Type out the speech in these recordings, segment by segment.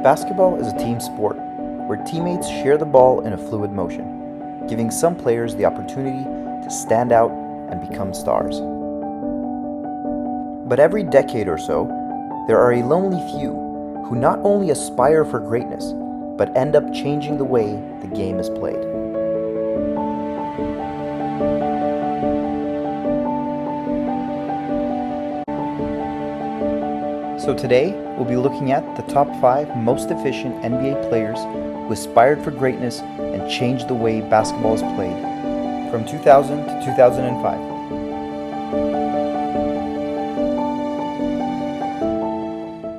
Basketball is a team sport where teammates share the ball in a fluid motion, giving some players the opportunity to stand out and become stars. But every decade or so, there are a lonely few who not only aspire for greatness, but end up changing the way the game is played. So today, we'll be looking at the top 5 most efficient NBA players who aspired for greatness and changed the way basketball is played from 2000 to 2005.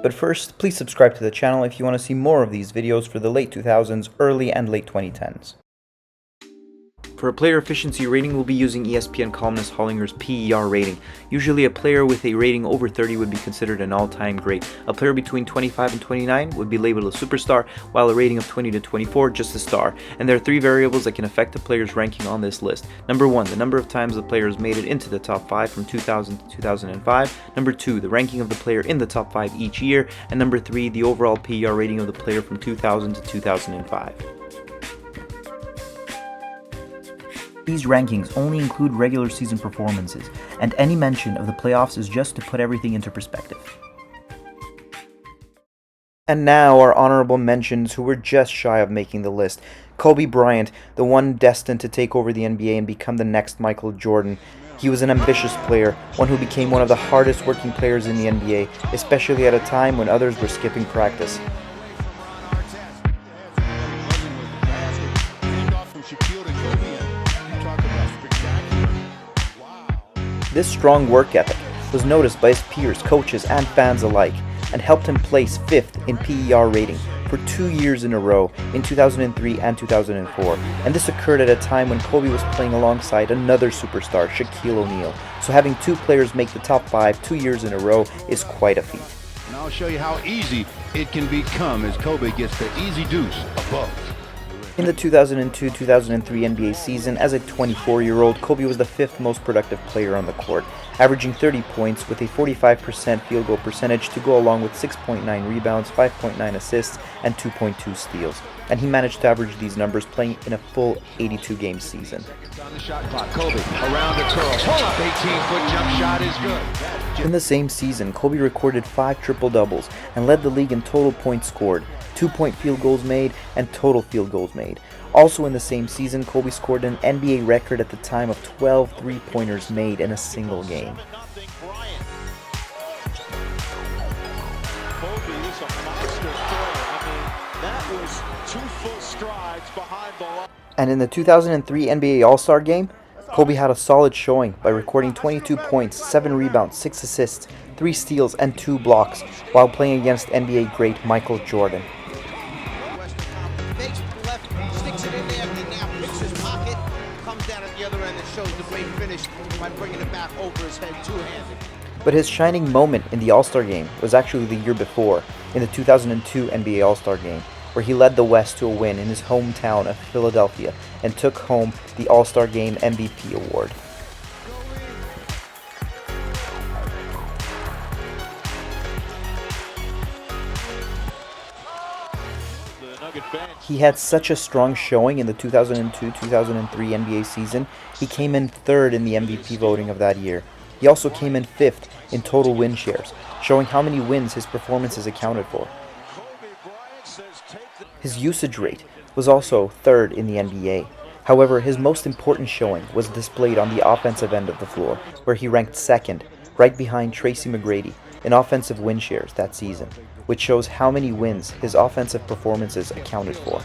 But first, please subscribe to the channel if you want to see more of these videos for the late 2000s, early and late 2010s. For a player efficiency rating, we'll be using ESPN Columnist Hollinger's PER rating. Usually a player with a rating over 30 would be considered an all-time great. A player between 25 and 29 would be labeled a superstar, while a rating of 20 to 24 just a star. And there are 3 variables that can affect a player's ranking on this list. Number 1, the number of times the player has made it into the top 5 from 2000 to 2005. Number 2, the ranking of the player in the top 5 each year. And number 3, the overall PER rating of the player from 2000 to 2005. These rankings only include regular season performances, and any mention of the playoffs is just to put everything into perspective. And now our honorable mentions who were just shy of making the list. Kobe Bryant, the one destined to take over the NBA and become the next Michael Jordan. He was an ambitious player, one who became one of the hardest working players in the NBA, especially at a time when others were skipping practice. This strong work ethic was noticed by his peers, coaches, and fans alike, and helped him place 5th in PER rating for 2 years in a row in 2003 and 2004. And this occurred at a time when Kobe was playing alongside another superstar, Shaquille O'Neal. So having 2 players make the top 5 2 years in a row is quite a feat. And I'll show you how easy it can become as Kobe gets the easy deuce above. In the 2002-2003 NBA season, as a 24-year-old, Kobe was the 5th most productive player on the court, averaging 30 points with a 45% field goal percentage to go along with 6.9 rebounds, 5.9 assists, and 2.2 steals. And he managed to average these numbers playing in a full 82-game season. In the same season, Kobe recorded 5 triple-doubles and led the league in total points scored, 2-point field goals made, and total field goals made. Also in the same season, Kobe scored an NBA record at the time of 12 three-pointers made in a single game. And in the 2003 NBA All-Star Game, Kobe had a solid showing by recording 22 points, 7 rebounds, 6 assists, 3 steals, and 2 blocks while playing against NBA great Michael Jordan. But his shining moment in the All-Star Game was actually the year before, in the 2002 NBA All-Star Game, where he led the West to a win in his hometown of Philadelphia and took home the All-Star Game MVP award. He had such a strong showing in the 2002-2003 NBA season, he came in 3rd in the MVP voting of that year. He also came in 5th in total win shares, showing how many wins his performances accounted for. His usage rate was also 3rd in the NBA. However, his most important showing was displayed on the offensive end of the floor, where he ranked 2nd, right behind Tracy McGrady, in offensive win shares that season, which shows how many wins his offensive performances accounted for,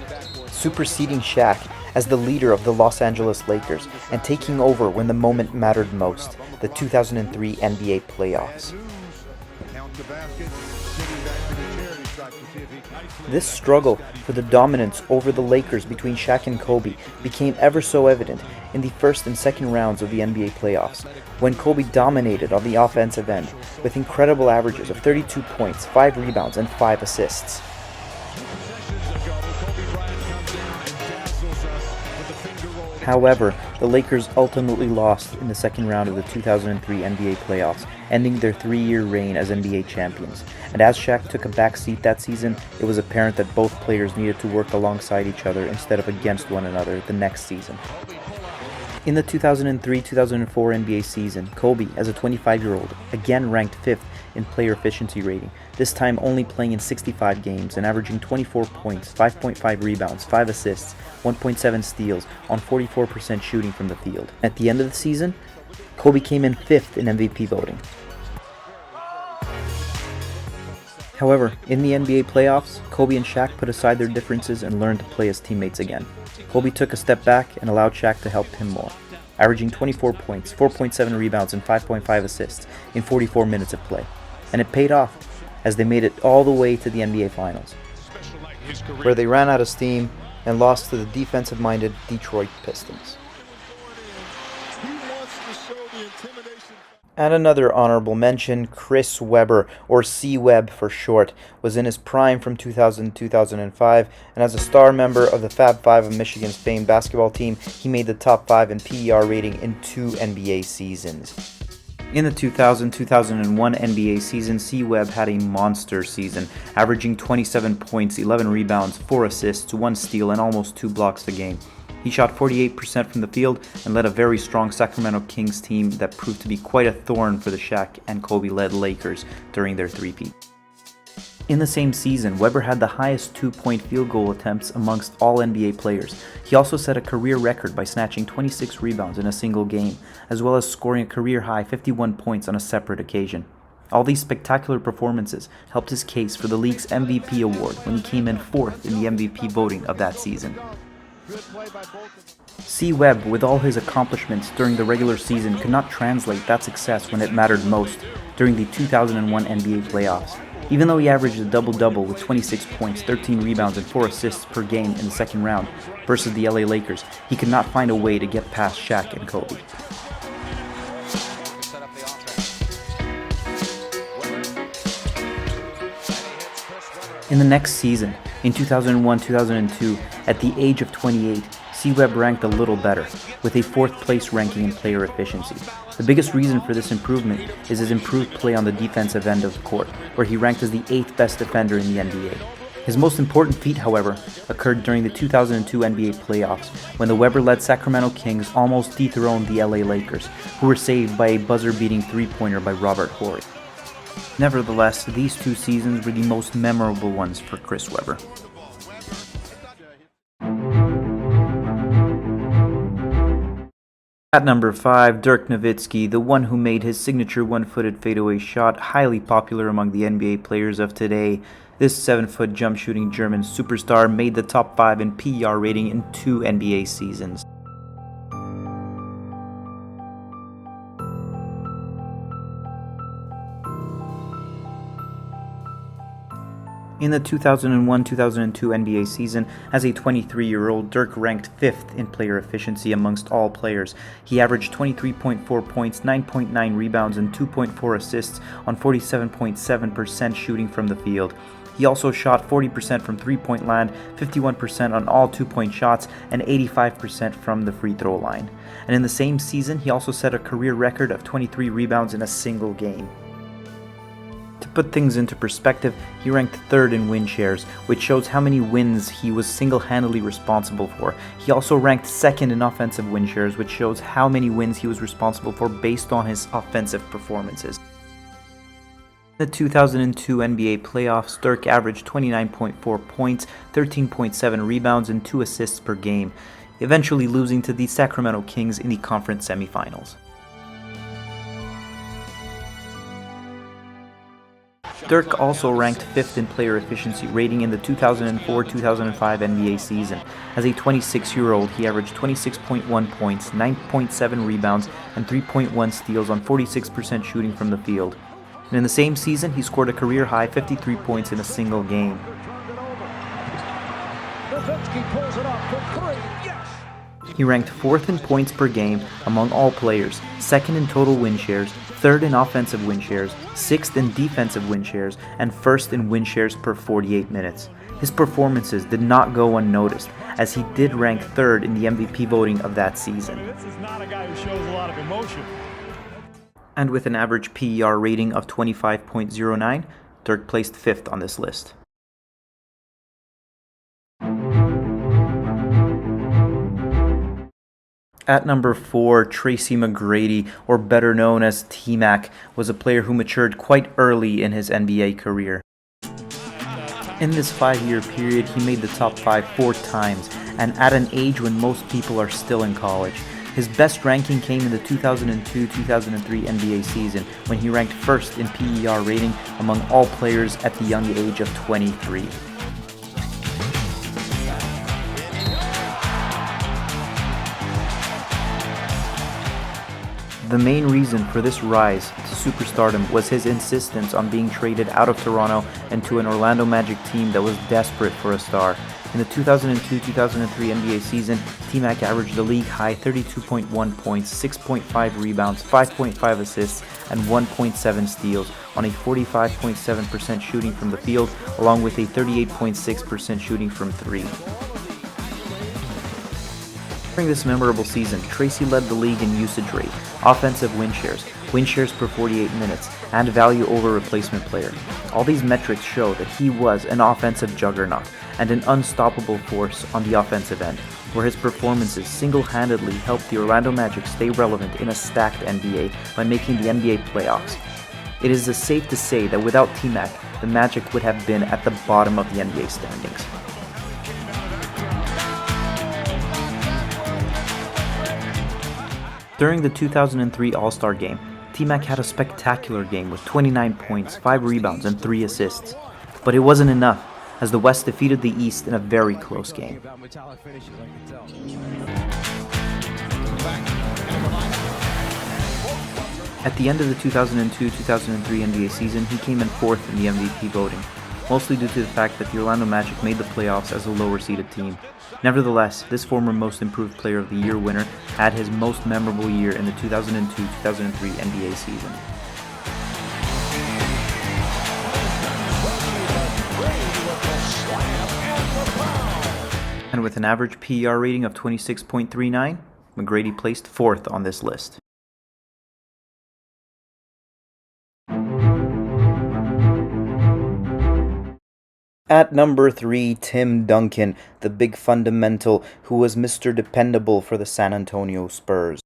superseding Shaq as the leader of the Los Angeles Lakers and taking over when the moment mattered most, the 2003 NBA playoffs. This struggle for the dominance over the Lakers between Shaq and Kobe became ever so evident in the 1st and 2nd rounds of the NBA playoffs, when Kobe dominated on the offensive end with incredible averages of 32 points, 5 rebounds, and 5 assists. However, the Lakers ultimately lost in the second round of the 2003 NBA playoffs, ending their 3-year reign as NBA champions. And as Shaq took a back seat that season, it was apparent that both players needed to work alongside each other instead of against one another the next season. In the 2003-2004 NBA season, Kobe, as a 25-year-old, again ranked 5th in player efficiency rating, this time only playing in 65 games and averaging 24 points, 5.5 rebounds, 5 assists, 1.7 steals on 44% shooting from the field. At the end of the season, Kobe came in 5th in MVP voting. However, in the NBA playoffs, Kobe and Shaq put aside their differences and learned to play as teammates again. Kobe took a step back and allowed Shaq to help him more, averaging 24 points, 4.7 rebounds, and 5.5 assists in 44 minutes of play. And it paid off, as they made it all the way to the NBA Finals, where they ran out of steam and lost to the defensive-minded Detroit Pistons. And another honorable mention, Chris Webber, or C-Web for short, was in his prime from 2000 to 2005, and as a star member of the Fab Five of Michigan's famed basketball team, he made the top 5 in PER rating in 2 NBA seasons. In the 2000-2001 NBA season, C-Web had a monster season, averaging 27 points, 11 rebounds, 4 assists, 1 steal, and almost 2 blocks a game. He shot 48% from the field and led a very strong Sacramento Kings team that proved to be quite a thorn for the Shaq and Kobe-led Lakers during their three-peat. In the same season, Webber had the highest 2-point field goal attempts amongst all NBA players. He also set a career record by snatching 26 rebounds in a single game, as well as scoring a career-high 51 points on a separate occasion. All these spectacular performances helped his case for the league's MVP award when he came in 4th in the MVP voting of that season. C-Web, with all his accomplishments during the regular season, could not translate that success when it mattered most during the 2001 NBA playoffs. Even though he averaged a double-double with 26 points, 13 rebounds, and 4 assists per game in the second round versus the LA Lakers, he could not find a way to get past Shaq and Kobe. In the next season, in 2001-2002, at the age of 28, C-Web ranked a little better, with a 4th place ranking in player efficiency. The biggest reason for this improvement is his improved play on the defensive end of the court, where he ranked as the 8th best defender in the NBA. His most important feat, however, occurred during the 2002 NBA playoffs, when the Webber-led Sacramento Kings almost dethroned the LA Lakers, who were saved by a buzzer-beating three-pointer by Robert Horry. Nevertheless, these 2 seasons were the most memorable ones for Chris Webber. At number 5, Dirk Nowitzki, the one who made his signature one-footed fadeaway shot highly popular among the NBA players of today. This 7-foot jump-shooting German superstar made the top 5 in PER rating in 2 NBA seasons. In the 2001-2002 NBA season, as a 23-year-old, Dirk ranked 5th in player efficiency amongst all players. He averaged 23.4 points, 9.9 rebounds, and 2.4 assists on 47.7% shooting from the field. He also shot 40% from three-point land, 51% on all 2-point shots, and 85% from the free throw line. And in the same season, he also set a career record of 23 rebounds in a single game. To put things into perspective, he ranked 3rd in win shares, which shows how many wins he was single-handedly responsible for. He also ranked 2nd in offensive win shares, which shows how many wins he was responsible for based on his offensive performances. In the 2002 NBA playoffs, Dirk averaged 29.4 points, 13.7 rebounds, and 2 assists per game, eventually losing to the Sacramento Kings in the conference semifinals. Dirk also ranked 5th in player efficiency rating in the 2004-2005 NBA season. As a 26-year-old, he averaged 26.1 points, 9.7 rebounds, and 3.1 steals on 46% shooting from the field. And in the same season, he scored a career-high 53 points in a single game. He ranked 4th in points per game among all players, 2nd in total win shares, 3rd in offensive win shares, 6th in defensive win shares, and 1st in win shares per 48 minutes. His performances did not go unnoticed, as he did rank third in the MVP voting of that season. This is not a guy who shows a lot of emotion. And with an average PER rating of 25.09, Dirk placed fifth on this list. At number 4, Tracy McGrady, or better known as T-Mac, was a player who matured quite early in his NBA career. In this 5-year period, he made the top 5 4 times, and at an age when most people are still in college. His best ranking came in the 2002-2003 NBA season, when he ranked first in PER rating among all players at the young age of 23. The main reason for this rise to superstardom was his insistence on being traded out of Toronto and to an Orlando Magic team that was desperate for a star. In the 2002-2003 NBA season, T-Mac averaged a league-high 32.1 points, 6.5 rebounds, 5.5 assists, and 1.7 steals on a 45.7% shooting from the field, along with a 38.6% shooting from 3. During this memorable season, Tracy led the league in usage rate, offensive win shares per 48 minutes, and value over replacement player. All these metrics show that he was an offensive juggernaut and an unstoppable force on the offensive end, where his performances single-handedly helped the Orlando Magic stay relevant in a stacked NBA by making the NBA playoffs. It is safe to say that without T-Mac, the Magic would have been at the bottom of the NBA standings. During the 2003 All-Star Game, T-Mac had a spectacular game with 29 points, 5 rebounds, and 3 assists. But it wasn't enough, as the West defeated the East in a very close game. At the end of the 2002-2003 NBA season, he came in fourth in the MVP voting, mostly due to the fact that the Orlando Magic made the playoffs as a lower-seeded team. Nevertheless, this former Most Improved Player of the Year winner had his most memorable year in the 2002-2003 NBA season. And with an average PER rating of 26.39, McGrady placed fourth on this list. At number 3, Tim Duncan, the big fundamental who was Mr. Dependable for the San Antonio Spurs.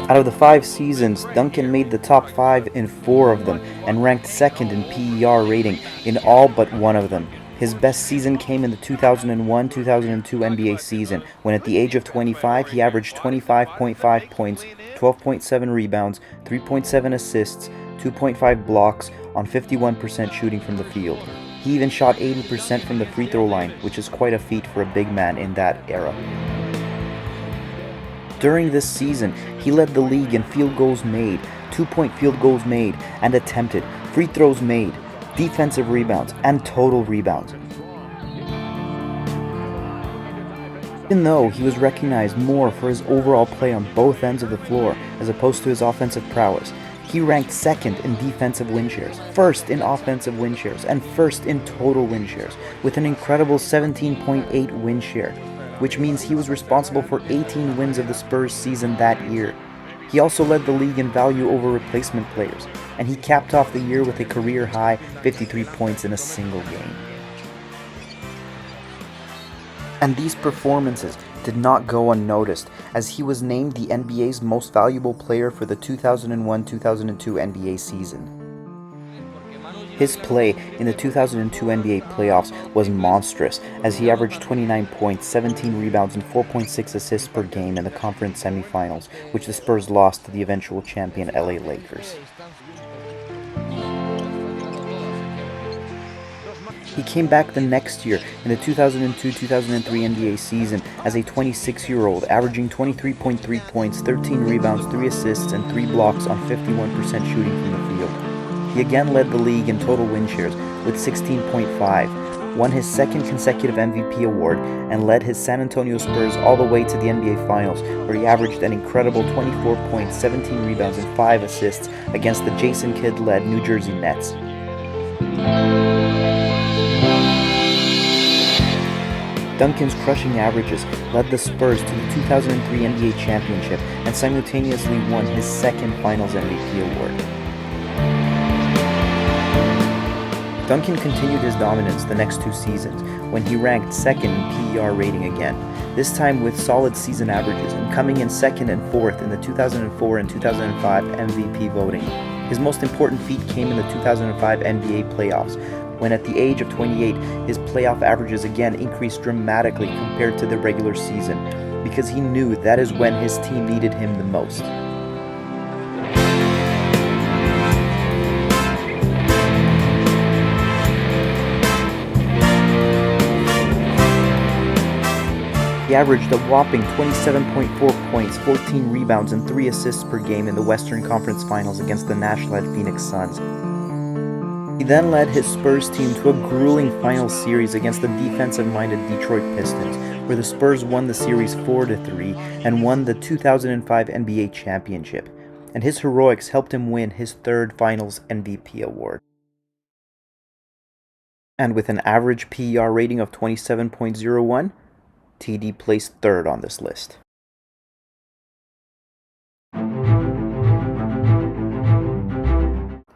Out of the 5 seasons, Duncan made the top 5 in 4 of them and ranked second in PER rating in all but 1 of them. His best season came in the 2001-2002 NBA season, when at the age of 25 he averaged 25.5 points, 12.7 rebounds, 3.7 assists, 2.5 blocks on 51% shooting from the field. He even shot 80% from the free throw line, which is quite a feat for a big man in that era. During this season, he led the league in field goals made, 2-point field goals made and attempted, free throws made, defensive rebounds, and total rebounds. Even though he was recognized more for his overall play on both ends of the floor as opposed to his offensive prowess, he ranked second in defensive win shares, first in offensive win shares, and first in total win shares, with an incredible 17.8 win share, which means he was responsible for 18 wins of the Spurs season that year. He also led the league in value over replacement players, and he capped off the year with a career-high 53 points in a single game. And these performances did not go unnoticed, as he was named the NBA's most valuable player for the 2001-2002 NBA season. His play in the 2002 NBA playoffs was monstrous, as he averaged 29 points, 17 rebounds, and 4.6 assists per game in the conference semifinals, which the Spurs lost to the eventual champion LA Lakers. He came back the next year in the 2002-2003 NBA season as a 26-year-old, averaging 23.3 points, 13 rebounds, 3 assists, and 3 blocks on 51% shooting from the field. He again led the league in total win shares with 16.5, won his second consecutive MVP award, and led his San Antonio Spurs all the way to the NBA Finals, where he averaged an incredible 24 points, 17 rebounds, and 5 assists against the Jason Kidd-led New Jersey Nets. Duncan's crushing averages led the Spurs to the 2003 NBA championship and simultaneously won his second Finals MVP award. Duncan continued his dominance the next 2 seasons when he ranked second in PER rating again, this time with solid season averages and coming in second and fourth in the 2004 and 2005 MVP voting. His most important feat came in the 2005 NBA playoffs, when at the age of 28, his playoff averages again increased dramatically compared to the regular season, because he knew that is when his team needed him the most. He averaged a whopping 27.4 points, 14 rebounds, and 3 assists per game in the Western Conference Finals against the Nash-led Phoenix Suns. He then led his Spurs team to a grueling final series against the defensive-minded Detroit Pistons, where the Spurs won the series 4-3 and won the 2005 NBA championship, and his heroics helped him win his 3rd Finals MVP award. And with an average PER rating of 27.01, TD placed 3rd on this list.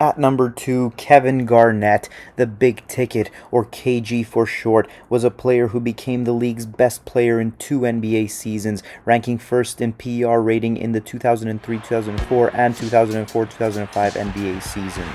At number 2, Kevin Garnett, the Big Ticket, or KG for short, was a player who became the league's best player in 2 NBA seasons, ranking 1st in PER rating in the 2003-2004 and 2004-2005 NBA seasons.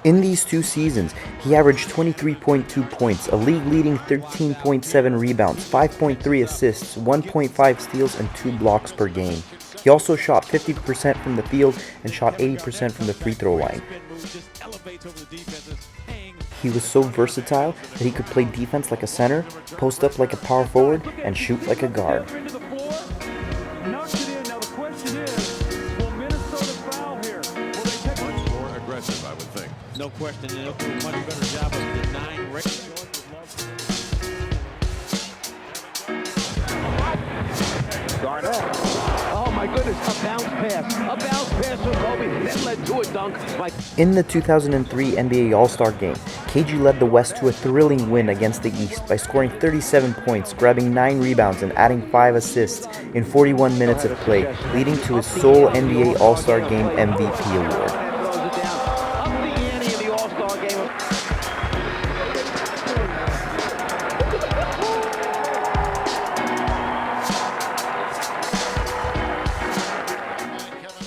In these 2 seasons, he averaged 23.2 points, a league-leading 13.7 rebounds, 5.3 assists, 1.5 steals, and 2 blocks per game. He also shot 50% from the field and shot 80% from the free throw line. He was so versatile that he could play defense like a center, post up like a power forward, and shoot like a guard. No question, they'll do a much better job of denying race. Garnett. Oh my goodness, a bounce pass from Kobe, that led to a dunk. In the 2003 NBA All-Star Game, KG led the West to a thrilling win against the East by scoring 37 points, grabbing 9 rebounds, and adding 5 assists in 41 minutes of play, leading to his sole NBA All-Star Game MVP award.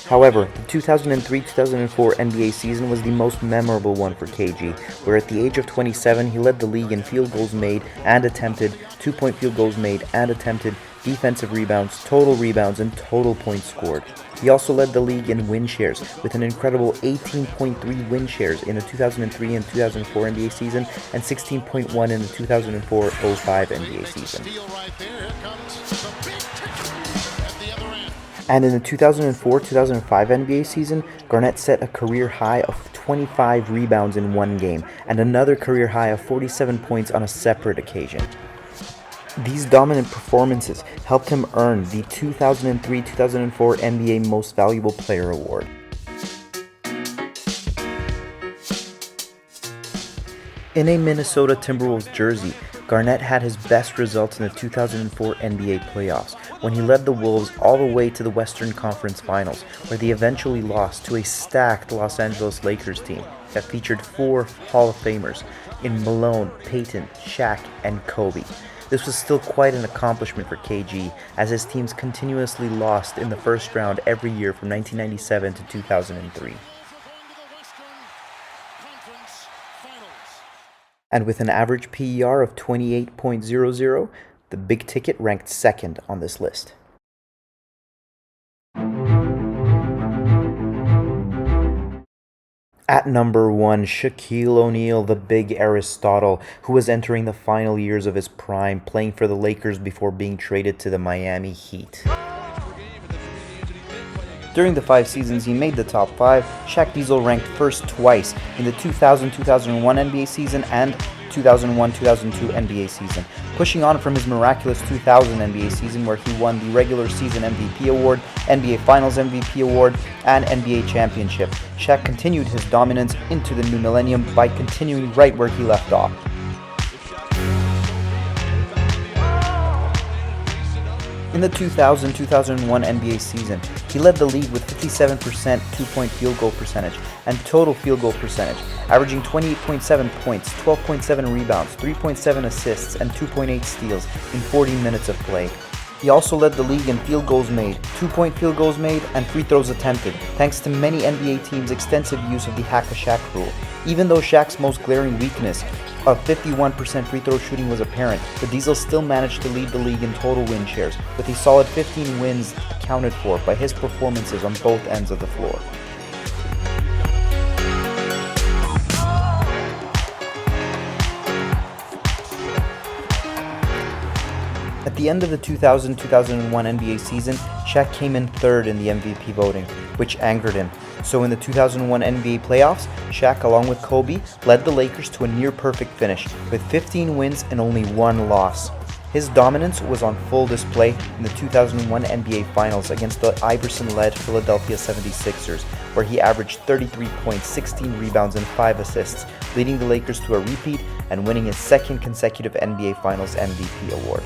However, the 2003-2004 NBA season was the most memorable one for KG, where at the age of 27 he led the league in field goals made and attempted, 2-point field goals made and attempted, defensive rebounds, total rebounds, and total points scored. He also led the league in win shares, with an incredible 18.3 win shares in the 2003 and 2004 NBA season and 16.1 in the 2004-05 NBA season. And in the 2004-2005 NBA season, Garnett set a career high of 25 rebounds in one game, and another career high of 47 points on a separate occasion. These dominant performances helped him earn the 2003-2004 NBA Most Valuable Player Award. In a Minnesota Timberwolves jersey, Garnett had his best results in the 2004 NBA playoffs, when he led the Wolves all the way to the Western Conference Finals, where they eventually lost to a stacked Los Angeles Lakers team that featured 4 Hall of Famers in Malone, Peyton, Shaq, and Kobe. This was still quite an accomplishment for KG, as his teams continuously lost in the first round every year from 1997 to 2003. And with an average PER of 28.00, the Big Ticket ranked 2nd on this list. At number 1, Shaquille O'Neal, the Big Aristotle, who was entering the final years of his prime, playing for the Lakers before being traded to the Miami Heat. During the 5 seasons he made the top 5, Shaq Diesel ranked first twice in the 2000-2001 NBA season and 2001-2002 NBA season, pushing on from his miraculous 2000 NBA season where he won the regular season MVP award, NBA Finals MVP award, and NBA championship. Shaq continued his dominance into the new millennium by continuing right where he left off. In the 2000-2001 NBA season, he led the league with 57% two-point field goal percentage and total field goal percentage, averaging 28.7 points, 12.7 rebounds, 3.7 assists, and 2.8 steals in 40 minutes of play. He also led the league in field goals made, two-point field goals made, and free throws attempted, thanks to many NBA teams' extensive use of the hack-a-Shaq rule. Even though Shaq's most glaring weakness of 51% free throw shooting was apparent, the Diesel still managed to lead the league in total win shares, with a solid 15 wins accounted for by his performances on both ends of the floor. At the end of the 2000-2001 NBA season, Shaq came in third in the MVP voting, which angered him. So in the 2001 NBA playoffs, Shaq, along with Kobe, led the Lakers to a near-perfect finish, with 15 wins and only one loss. His dominance was on full display in the 2001 NBA Finals against the Iverson-led Philadelphia 76ers, where he averaged 33 points, 16 rebounds, and 5 assists, leading the Lakers to a repeat and winning his second consecutive NBA Finals MVP award.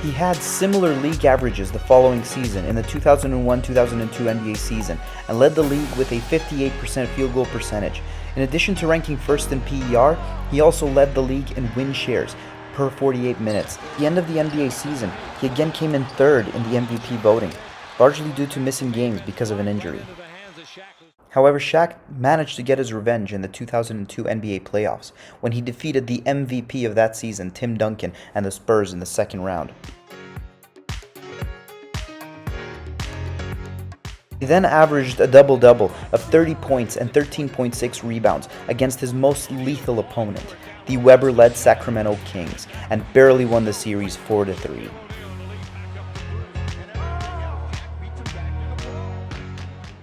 He had similar league averages the following season in the 2001-2002 NBA season and led the league with a 58% field goal percentage. In addition to ranking first in PER, he also led the league in win shares per 48 minutes. At the end of the NBA season, he again came in third in the MVP voting, largely due to missing games because of an injury. However, Shaq managed to get his revenge in the 2002 NBA playoffs when he defeated the MVP of that season, Tim Duncan, and the Spurs in the second round. He then averaged a double-double of 30 points and 13.6 rebounds against his most lethal opponent, the Webber-led Sacramento Kings, and barely won the series 4-3.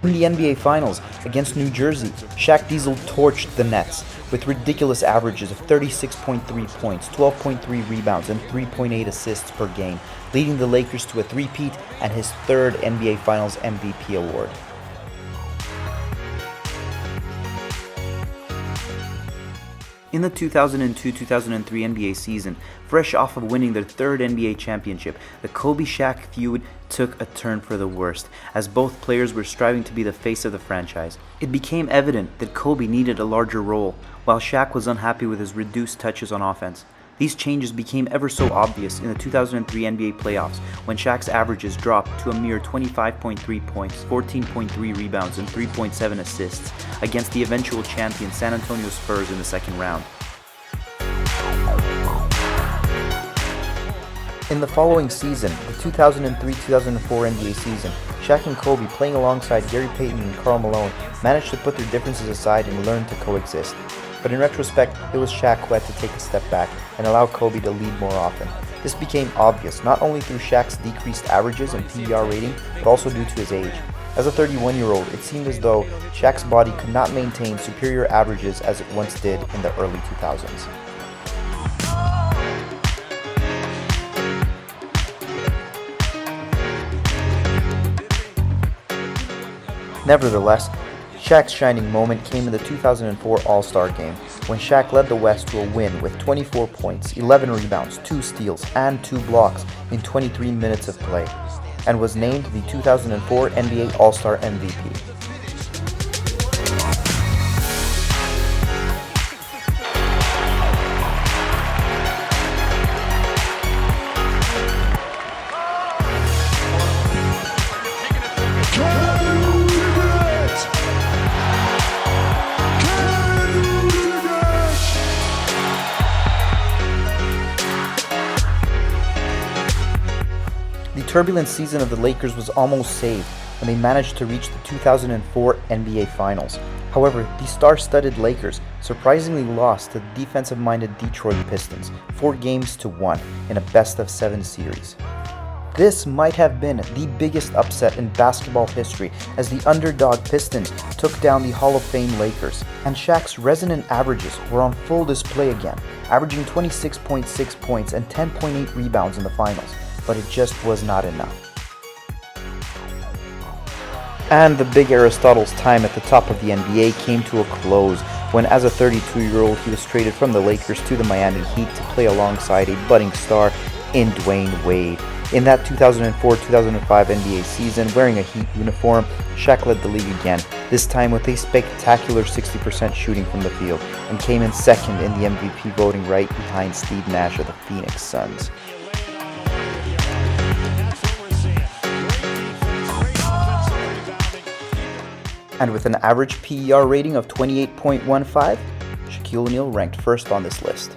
In the NBA Finals against New Jersey, Shaq Diesel torched the Nets with ridiculous averages of 36.3 points, 12.3 rebounds, and 3.8 assists per game, leading the Lakers to a three-peat and his third NBA Finals MVP award. In the 2002-2003 NBA season, fresh off of winning their third NBA championship, the Kobe-Shaq feud took a turn for the worst, as both players were striving to be the face of the franchise. It became evident that Kobe needed a larger role, while Shaq was unhappy with his reduced touches on offense. These changes became ever so obvious in the 2003 NBA playoffs, when Shaq's averages dropped to a mere 25.3 points, 14.3 rebounds, and 3.7 assists against the eventual champion San Antonio Spurs in the second round. In the following season, the 2003-2004 NBA season, Shaq and Kobe, playing alongside Gary Payton and Karl Malone, managed to put their differences aside and learn to coexist. But in retrospect, it was Shaq who had to take a step back and allow Kobe to lead more often. This became obvious not only through Shaq's decreased averages and PER rating, but also due to his age. As a 31-year-old, it seemed as though Shaq's body could not maintain superior averages as it once did in the early 2000s. Nevertheless, Shaq's shining moment came in the 2004 All-Star Game, when Shaq led the West to a win with 24 points, 11 rebounds, 2 steals, and 2 blocks in 23 minutes of play, and was named the 2004 NBA All-Star MVP. The turbulent season of the Lakers was almost saved when they managed to reach the 2004 NBA Finals. However, the star-studded Lakers surprisingly lost to the defensive-minded Detroit Pistons, 4-1 in a best-of-7 series. This might have been the biggest upset in basketball history, as the underdog Pistons took down the Hall of Fame Lakers, and Shaq's resonant averages were on full display again, averaging 26.6 points and 10.8 rebounds in the finals, but it just was not enough. And the big Aristotle's time at the top of the NBA came to a close when, as a 32-year-old, he was traded from the Lakers to the Miami Heat to play alongside a budding star in Dwayne Wade. In that 2004-2005 NBA season, wearing a Heat uniform, Shaq led the league again, this time with a spectacular 60% shooting from the field, and came in second in the MVP voting, right behind Steve Nash of the Phoenix Suns. And with an average PER rating of 28.15, Shaquille O'Neal ranked first on this list.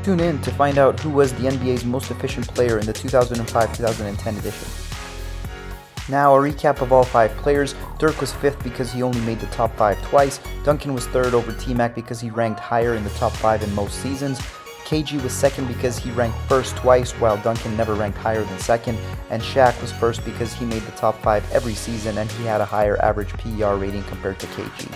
Tune in to find out who was the NBA's most efficient player in the 2005-2010 edition. Now a recap of all 5 players. Dirk was 5th because he only made the top 5 twice. Duncan was 3rd over T-Mac because he ranked higher in the top 5 in most seasons. KG was 2nd because he ranked 1st twice, while Duncan never ranked higher than 2nd. And Shaq was 1st because he made the top 5 every season and he had a higher average PER rating compared to KG.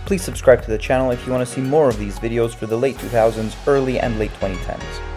Please subscribe to the channel if you want to see more of these videos for the late 2000s, early and late 2010s.